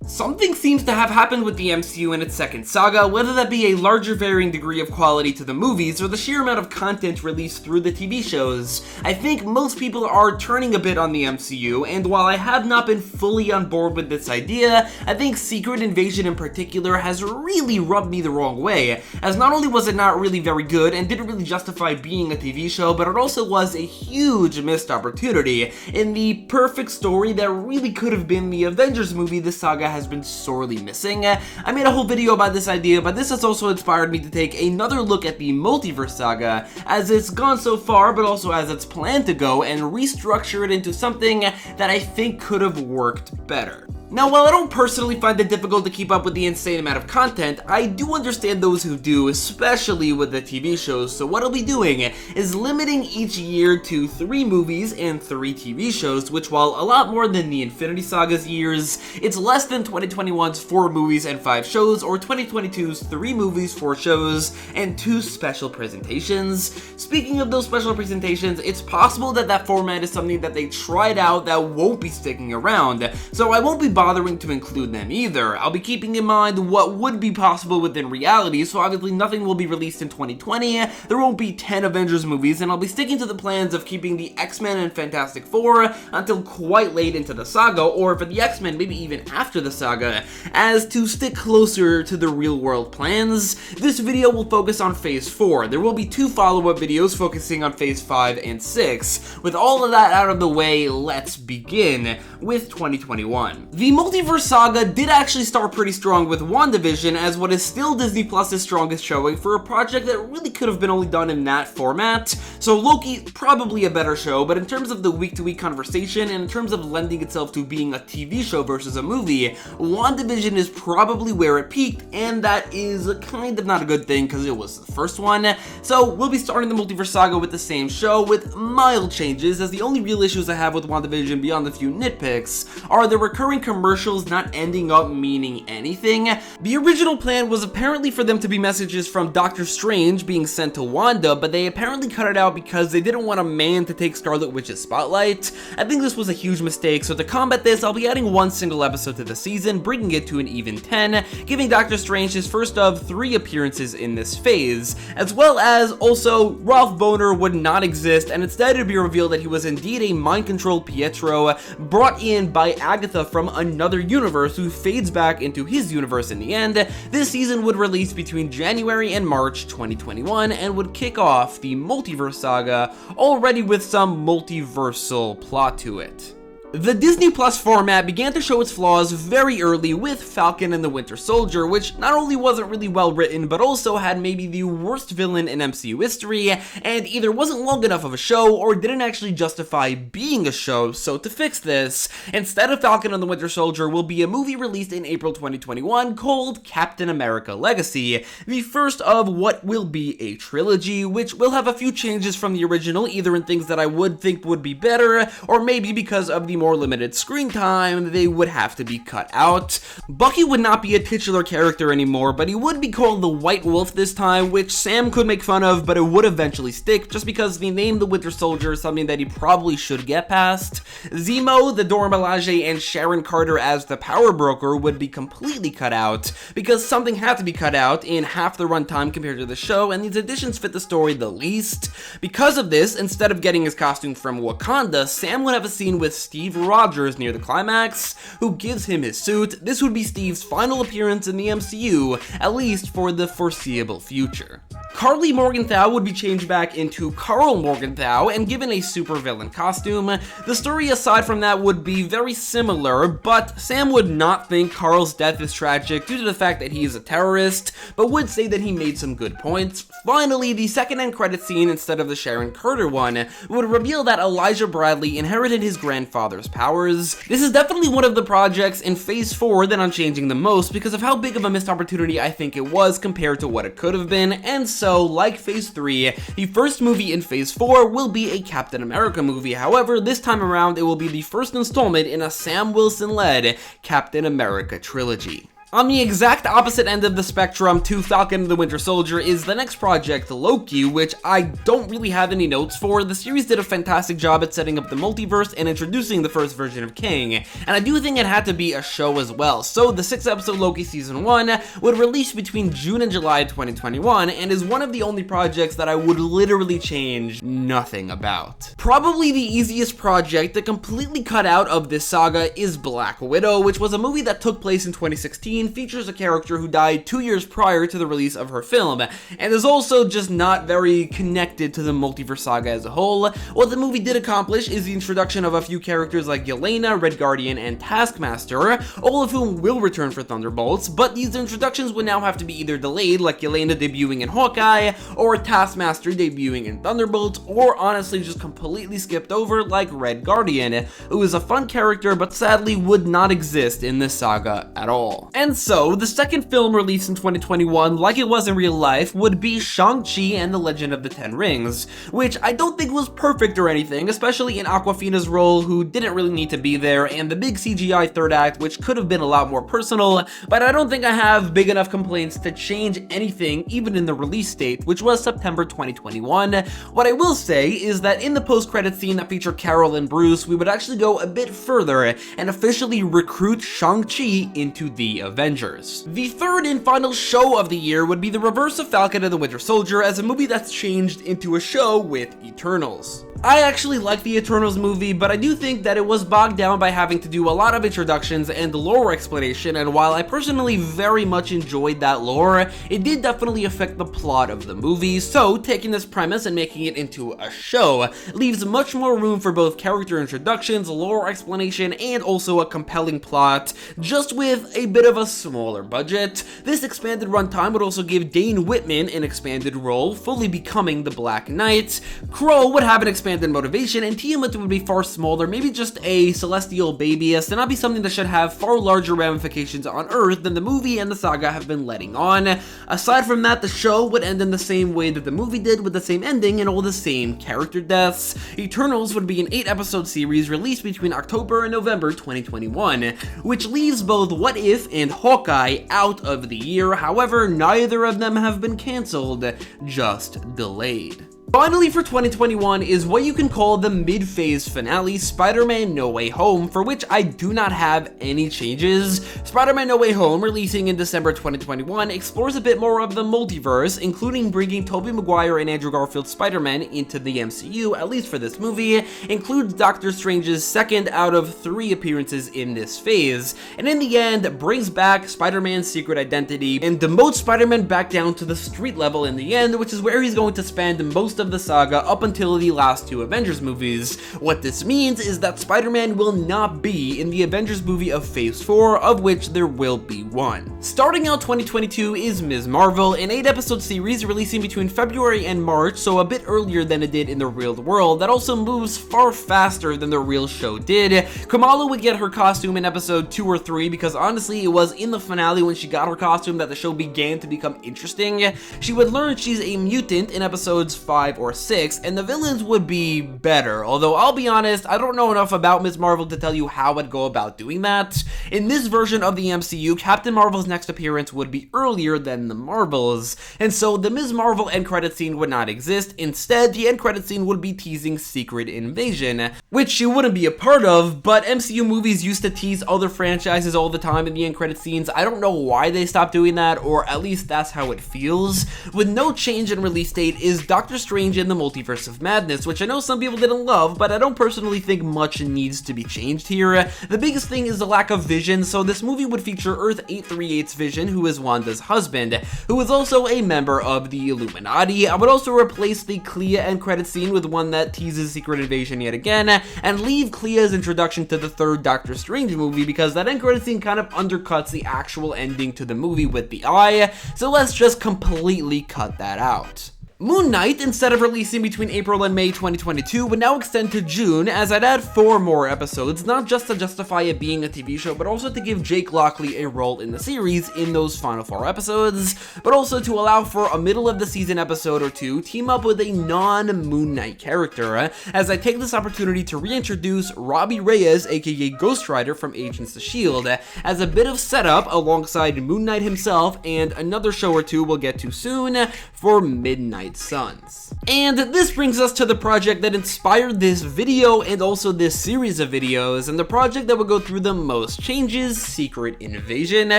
Something seems to have happened with the MCU and its second saga, whether that be a larger varying degree of quality to the movies or the sheer amount of content released through the TV shows. I think most people are turning a bit on the MCU, and while I have not been fully on board with this idea, I think Secret Invasion in particular has really rubbed me the wrong way, as not only was it not really very good and didn't really justify being a TV show, but it also was a huge missed opportunity in the perfect story that really could have been the Avengers movie this saga has been sorely missing. I made a whole video about this idea, but this has also inspired me to take another look at the Multiverse Saga, as it's gone so far, but also as it's planned to go, and restructure it into something that I think could have worked better. Now, while I don't personally find it difficult to keep up with the insane amount of content, I do understand those who do, especially with the TV shows, so what I'll be doing is limiting each year to 3 movies and 3 TV shows, which while a lot more than the Infinity Saga's years, it's less than 2021's 4 movies and 5 shows, or 2022's 3 movies, 4 shows, and 2 special presentations. Speaking of those special presentations, it's possible that that format is something that they tried out that won't be sticking around, so I won't be bothering to include them either. I'll be keeping in mind what would be possible within reality, so obviously nothing will be released in 2020, there won't be 10 Avengers movies, and I'll be sticking to the plans of keeping the X-Men and Fantastic Four until quite late into the saga, or for the X-Men, maybe even after the saga, as to stick closer to the real world plans. This video will focus on Phase 4. There will be 2 follow-up videos focusing on Phase 5 and 6. With all of that out of the way, let's begin with 2021. The Multiverse Saga did actually start pretty strong with Wandavision as what is still Disney Plus's strongest showing for a project that really could have been only done in that format. So Loki, probably a better show, but in terms of the week-to-week conversation and in terms of lending itself to being a TV show versus a movie, Wandavision is probably where it peaked, and that is kind of not a good thing because it was the first one. So we'll be starting the Multiverse Saga with the same show with mild changes, as the only real issues I have with Wandavision beyond the few nitpicks are the recurring commercials not ending up meaning anything. The original plan was apparently for them to be messages from Doctor Strange being sent to Wanda, but they apparently cut it out because they didn't want a man to take Scarlet Witch's spotlight. I think this was a huge mistake, so to combat this, I'll be adding 1 single episode to the season, bringing it to an even 10, giving Doctor Strange his first of 3 appearances in this phase, as well as also Ralph Bohner would not exist, and instead it would be revealed that he was indeed a mind-controlled Pietro brought in by Agatha from another universe who fades back into his universe in the end. This season would release between January and March 2021 and would kick off the Multiverse Saga, already with some multiversal plot to it. The Disney Plus format began to show its flaws very early with Falcon and the Winter Soldier, which not only wasn't really well written, but also had maybe the worst villain in MCU history, and either wasn't long enough of a show or didn't actually justify being a show. So to fix this, instead of Falcon and the Winter Soldier will be a movie released in April 2021 called Captain America Legacy, the first of what will be a trilogy, which will have a few changes from the original, either in things that I would think would be better, or maybe because of the more limited screen time, they would have to be cut out. Bucky would not be a titular character anymore, but he would be called the White Wolf this time, which Sam could make fun of, but it would eventually stick, just because the name the Winter Soldier is something that he probably should get past. Zemo, the Dora Milaje, and Sharon Carter as the Power Broker would be completely cut out, because something had to be cut out in half the runtime compared to the show, and these additions fit the story the least. Because of this, instead of getting his costume from Wakanda, Sam would have a scene with Steve Rogers near the climax, who gives him his suit. This would be Steve's final appearance in the MCU, at least for the foreseeable future. Carly Morgenthau would be changed back into Carl Morgenthau and given a supervillain costume. The story aside from that would be very similar, but Sam would not think Carl's death is tragic due to the fact that he is a terrorist, but would say that he made some good points. Finally, the second end credit scene instead of the Sharon Carter one would reveal that Elijah Bradley inherited his grandfather's powers. This is definitely one of the projects in Phase 4 that I'm changing the most because of how big of a missed opportunity I think it was compared to what it could have been, and so, like Phase 3, the first movie in Phase 4 will be a Captain America movie. However, this time around, it will be the first installment in a Sam Wilson-led Captain America trilogy. On the exact opposite end of the spectrum to Falcon and the Winter Soldier is the next project, Loki, which I don't really have any notes for. The series did a fantastic job at setting up the multiverse and introducing the first version of King, and I do think it had to be a show as well. So the 6-episode Loki Season 1 would release between June and July 2021, and is one of the only projects that I would literally change nothing about. Probably the easiest project to completely cut out of this saga is Black Widow, which was a movie that took place in 2016, features a character who died 2 years prior to the release of her film, and is also just not very connected to the Multiverse Saga as a whole. What the movie did accomplish is the introduction of a few characters like Yelena, Red Guardian, and Taskmaster, all of whom will return for Thunderbolts, but these introductions would now have to be either delayed, like Yelena debuting in Hawkeye, or Taskmaster debuting in Thunderbolts, or honestly just completely skipped over, like Red Guardian, who is a fun character but sadly would not exist in this saga at all. And so, the second film released in 2021, like it was in real life, would be Shang-Chi and the Legend of the Ten Rings, which I don't think was perfect or anything, especially in Awkwafina's role, who didn't really need to be there, and the big CGI third act, which could have been a lot more personal, but I don't think I have big enough complaints to change anything, even in the release date, which was September 2021. What I will say is that in the post-credit scene that featured Carol and Bruce, we would actually go a bit further and officially recruit Shang-Chi into the Avengers. The third and final show of the year would be the reverse of Falcon and the Winter Soldier, as a movie that's changed into a show with Eternals. I actually like the Eternals movie, but I do think that it was bogged down by having to do a lot of introductions and lore explanation, and while I personally very much enjoyed that lore, it did definitely affect the plot of the movie, so taking this premise and making it into a show leaves much more room for both character introductions, lore explanation, and also a compelling plot, just with a bit of a smaller budget. This expanded runtime would also give Dane Whitman an expanded role, fully becoming the Black Knight. Crow would have an expanded motivation, and Tiamat would be far smaller, maybe just a celestial babyess, and not be something that should have far larger ramifications on Earth than the movie and the saga have been letting on. Aside from that, the show would end in the same way that the movie did, with the same ending and all the same character deaths. Eternals would be an 8-episode series released between October and November 2021, which leaves both What If and Hawkeye out of the year. However, neither of them have been cancelled, just delayed. Finally for 2021 is what you can call the mid-phase finale, Spider-Man No Way Home, for which I do not have any changes. Spider-Man No Way Home, releasing in December 2021, explores a bit more of the multiverse, including bringing Tobey Maguire and Andrew Garfield's Spider-Man into the MCU, at least for this movie, includes Doctor Strange's second out of 3 appearances in this phase, and in the end, brings back Spider-Man's secret identity, and demotes Spider-Man back down to the street level in the end, which is where he's going to spend most of the saga up until the last 2 Avengers movies. What this means is that Spider-Man will not be in the Avengers movie of Phase 4, of which there will be one. Starting out 2022 is Ms. Marvel, an 8-episode series releasing between February and March, so a bit earlier than it did in the real world, that also moves far faster than the real show did. Kamala would get her costume in episode 2 or 3, because honestly it was in the finale when she got her costume that the show began to become interesting. She would learn she's a mutant in episodes 5 or 6, and the villains would be better, although I'll be honest, I don't know enough about Ms. Marvel to tell you how I'd go about doing that. In this version of the MCU, Captain Marvel's next appearance would be earlier than the Marvels, and so the Ms. Marvel end credit scene would not exist. Instead, the end credit scene would be teasing Secret Invasion, which she wouldn't be a part of, but MCU movies used to tease other franchises all the time in the end credit scenes. I don't know why they stopped doing that, or at least that's how it feels. With no change in release date is Doctor Strange in the Multiverse of Madness, which I know some people didn't love, but I don't personally think much needs to be changed here. The biggest thing is the lack of Vision, so this movie would feature Earth 838's Vision, who is Wanda's husband, who is also a member of the Illuminati. I would also replace the Clea end credit scene with one that teases Secret Invasion yet again, and leave Clea's introduction to the third Doctor Strange movie, because that end credit scene kind of undercuts the actual ending to the movie with the Eye, so let's just completely cut that out. Moon Knight, instead of releasing between April and May 2022, would now extend to June, as I'd add 4 more episodes, not just to justify it being a TV show, but also to give Jake Lockley a role in the series in those final 4 episodes, but also to allow for a middle of the season episode or 2 team up with a non-Moon Knight character, as I take this opportunity to reintroduce Robbie Reyes, aka Ghost Rider from Agents of S.H.I.E.L.D., as a bit of setup alongside Moon Knight himself and another show or 2 we'll get to soon for Midnight Suns. And this brings us to the project that inspired this video and also this series of videos, and the project that will go through the most changes, Secret Invasion.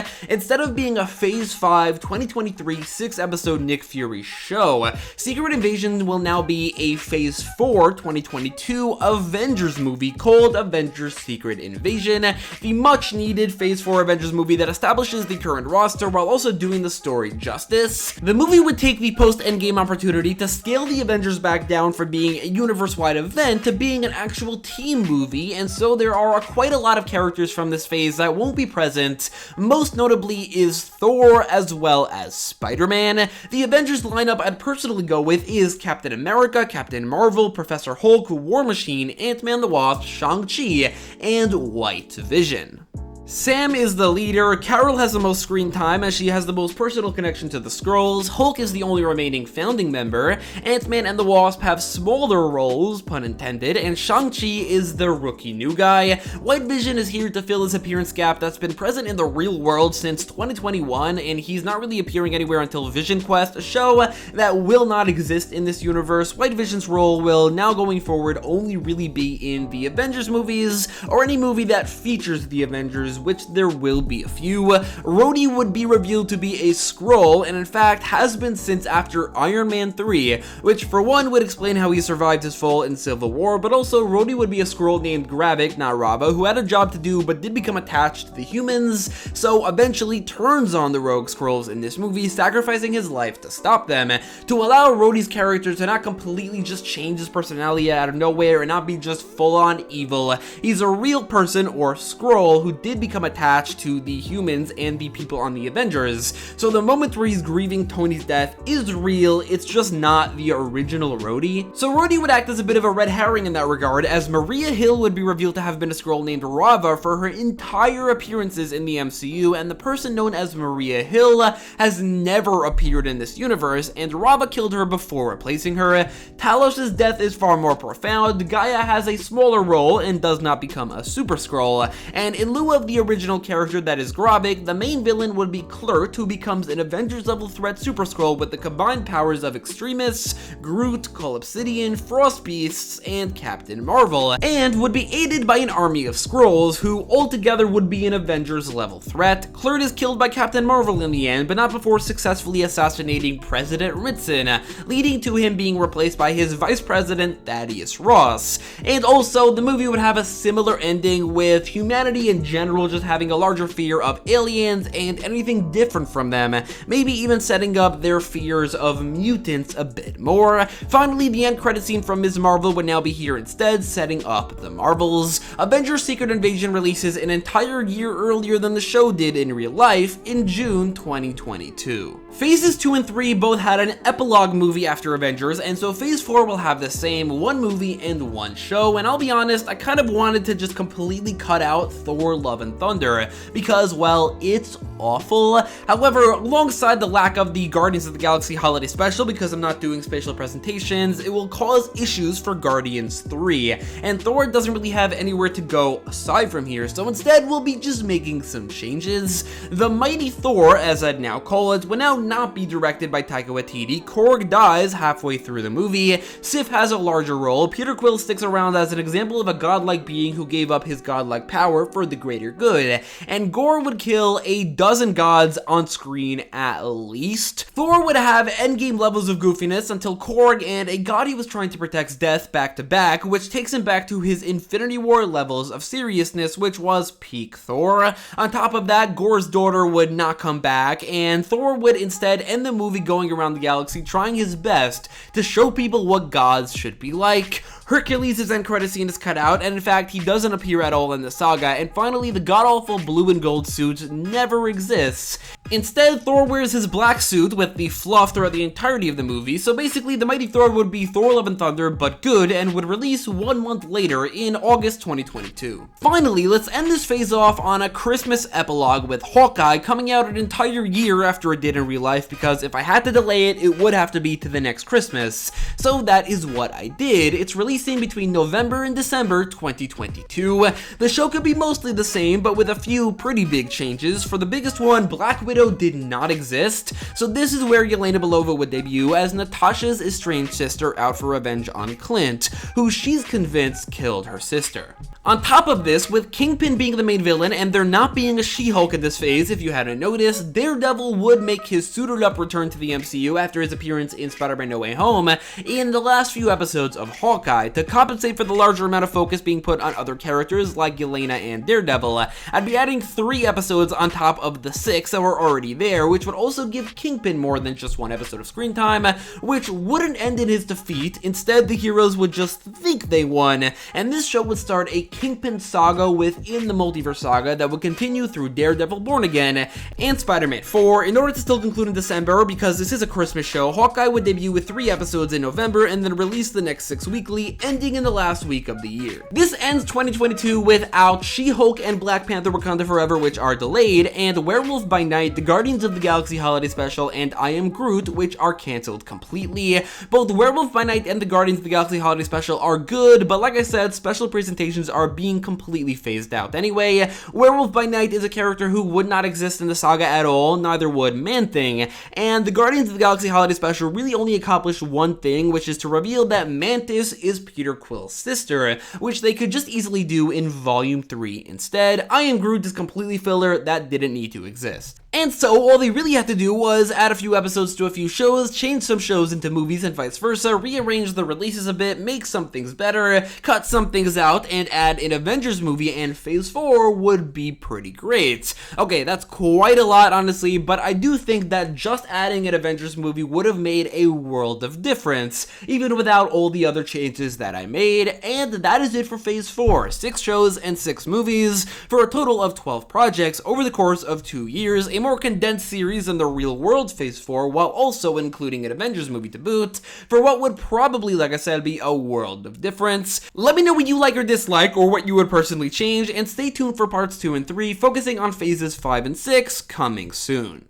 Instead of being a Phase 5 2023 6-episode Nick Fury show, Secret Invasion will now be a Phase 4 2022 Avengers movie called Avengers Secret Invasion, the much needed Phase 4 Avengers movie that establishes the current roster while also doing the story justice. The movie would take the post-Endgame opportunity to scale the Avengers back down from being a universe-wide event to being an actual team movie, and so there are quite a lot of characters from this phase that won't be present. Most notably is Thor as well as Spider-Man. The Avengers lineup I'd personally go with is Captain America, Captain Marvel, Professor Hulk, War Machine, Ant-Man the Wasp, Shang-Chi, and White Vision. Sam is the leader, Carol has the most screen time as she has the most personal connection to the Skrulls, Hulk is the only remaining founding member, Ant-Man and the Wasp have smaller roles, pun intended, and Shang-Chi is the rookie new guy. White Vision is here to fill his appearance gap that's been present in the real world since 2021, and he's not really appearing anywhere until Vision Quest, a show that will not exist in this universe. White Vision's role will now going forward only really be in the Avengers movies, or any movie that features the Avengers, which there will be a few. Rhodey would be revealed to be a Skrull, and in fact has been since after Iron Man 3, which for one would explain how he survived his fall in Civil War, but also Rhodey would be a Skrull named Gravik, not Rava, who had a job to do but did become attached to the humans, so eventually turns on the rogue Skrulls in this movie, sacrificing his life to stop them, to allow Rhodey's character to not completely just change his personality out of nowhere and not be just full-on evil. He's a real person, or Skrull, who did become attached to the humans and the people on the Avengers. So the moment where he's grieving Tony's death is real, it's just not the original Rhodey. So Rhodey would act as a bit of a red herring in that regard, as Maria Hill would be revealed to have been a Skrull named Rava for her entire appearances in the MCU, and the person known as Maria Hill has never appeared in this universe, and Rava killed her before replacing her. Talos' death is far more profound. Gaia has a smaller role and does not become a Super Skrull, and in lieu of the original character that is Gravik, the main villain would be Kl'rt, who becomes an Avengers level threat Super Skrull with the combined powers of Extremis, Groot, Cull Obsidian, Frost Beasts, and Captain Marvel, and would be aided by an army of Skrulls, who altogether would be an Avengers level threat. Kl'rt is killed by Captain Marvel in the end, but not before successfully assassinating President Ritson, leading to him being replaced by his Vice President Thaddeus Ross. And also, the movie would have a similar ending, with humanity in general just having a larger fear of aliens and anything different from them, maybe even setting up their fears of mutants a bit more. Finally, the end credit scene from Ms. Marvel would now be here instead, setting up the Marvels. Avengers Secret Invasion releases an entire year earlier than the show did in real life, in June 2022. Phases 2 and 3 both had an epilogue movie after Avengers, and so Phase 4 will have the same, one movie and one show, and I'll be honest, I kind of wanted to just completely cut out Thor Love and Thunder, because, well, it's awful. However, alongside the lack of the Guardians of the Galaxy Holiday Special, because I'm not doing spatial presentations, it will cause issues for Guardians 3, and Thor doesn't really have anywhere to go aside from here, so instead we'll be just making some changes. The Mighty Thor, as I'd now call it, will now not be directed by Taika Waititi. Korg dies halfway through the movie, Sif has a larger role, Peter Quill sticks around as an example of a godlike being who gave up his godlike power for the greater good, and Gore would kill a dozen gods on screen at least. Thor would have endgame levels of goofiness until Korg and a god he was trying to protect's death back to back, which takes him back to his Infinity War levels of seriousness, which was peak Thor. On top of that, Gore's daughter would not come back, and Thor would instead end the movie going around the galaxy trying his best to show people what gods should be like. Hercules' end credit scene is cut out, and in fact, he doesn't appear at all in the saga, and finally, the god-awful blue and gold suit never exists. Instead, Thor wears his black suit with the fluff throughout the entirety of the movie, so basically the Mighty Thor would be Thor Love and Thunder but good, and would release 1 month later in August 2022. Finally, let's end this phase off on a Christmas epilogue with Hawkeye coming out an entire year after it did in real life, because if I had to delay it, it would have to be to the next Christmas. So that is what I did. It's releasing between November and December 2022. The show could be mostly the same, but with a few pretty big changes. For the biggest one, Black Widow did not exist, so this is where Yelena Belova would debut as Natasha's estranged sister out for revenge on Clint, who she's convinced killed her sister. On top of this, with Kingpin being the main villain and there not being a She-Hulk in this phase, if you hadn't noticed, Daredevil would make his suited up return to the MCU after his appearance in Spider-Man No Way Home in the last few episodes of Hawkeye. To compensate for the larger amount of focus being put on other characters like Yelena and Daredevil, I'd be adding 3 episodes on top of the 6 that were already there, which would also give Kingpin more than just 1 episode of screen time, which wouldn't end in his defeat. Instead, the heroes would just think they won, and this show would start a Kingpin saga within the Multiverse Saga that would continue through Daredevil Born Again and Spider-Man 4. In order to still conclude in December, because this is a Christmas show, Hawkeye would debut with 3 episodes in November and then release the next 6 weekly, ending in the last week of the year. This ends 2022 without She-Hulk and Black Panther Wakanda Forever, which are delayed, and Werewolf by Night, the Guardians of the Galaxy Holiday Special, and I Am Groot, which are cancelled completely. Both Werewolf by Night and the Guardians of the Galaxy Holiday Special are good, but like I said, special presentations are being completely phased out anyway. Werewolf by Night is a character who would not exist in the saga at all, neither would Man-Thing, and the Guardians of the Galaxy Holiday Special really only accomplished one thing, which is to reveal that Mantis is Peter Quill's sister, which they could just easily do in Volume 3 instead. I Am Groot is completely filler that didn't need to exist. And so, all they really had to do was add a few episodes to a few shows, change some shows into movies and vice versa, rearrange the releases a bit, make some things better, cut some things out, and add an Avengers movie, and Phase 4 would be pretty great. Okay, that's quite a lot, honestly, but I do think that just adding an Avengers movie would have made a world of difference, even without all the other changes that I made, and that is it for Phase 4. 6 shows and 6 movies, for a total of 12 projects over the course of 2 years, a more condensed series than the real world Phase 4, while also including an Avengers movie to boot, for what would probably, like I said, be a world of difference. Let me know what you like or dislike, or what you would personally change, and stay tuned for parts 2 and 3, focusing on phases 5 and 6, coming soon.